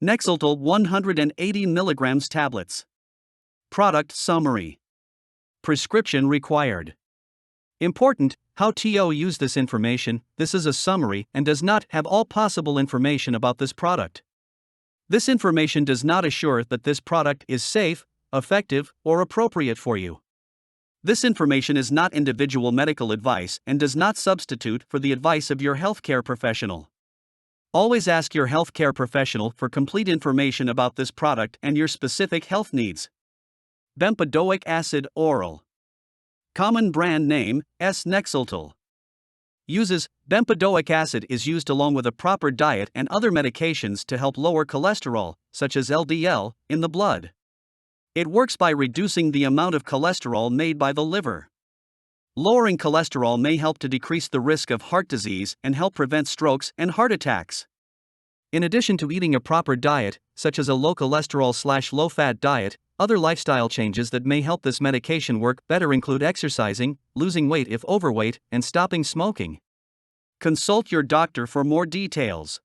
Nexletol 180 mg tablets. Product summary. Prescription required. Important: how to use this information. This is a summary and does not have all possible information about this product. This information does not assure that this product is safe, effective, or appropriate for you. This information is not individual medical advice and does not substitute for the advice of your healthcare professional. Always ask your healthcare professional for complete information about this product and your specific health needs. Bempedoic acid oral. Common brand name, Nexletol. Uses: bempedoic acid is used along with a proper diet and other medications to help lower cholesterol, such as LDL, in the blood. It works by reducing the amount of cholesterol made by the liver. Lowering cholesterol may help to decrease the risk of heart disease and help prevent strokes and heart attacks. In addition to eating a proper diet, such as a low cholesterol/low fat diet, other lifestyle changes that may help this medication work better include exercising, losing weight if overweight, and stopping smoking. Consult your doctor for more details.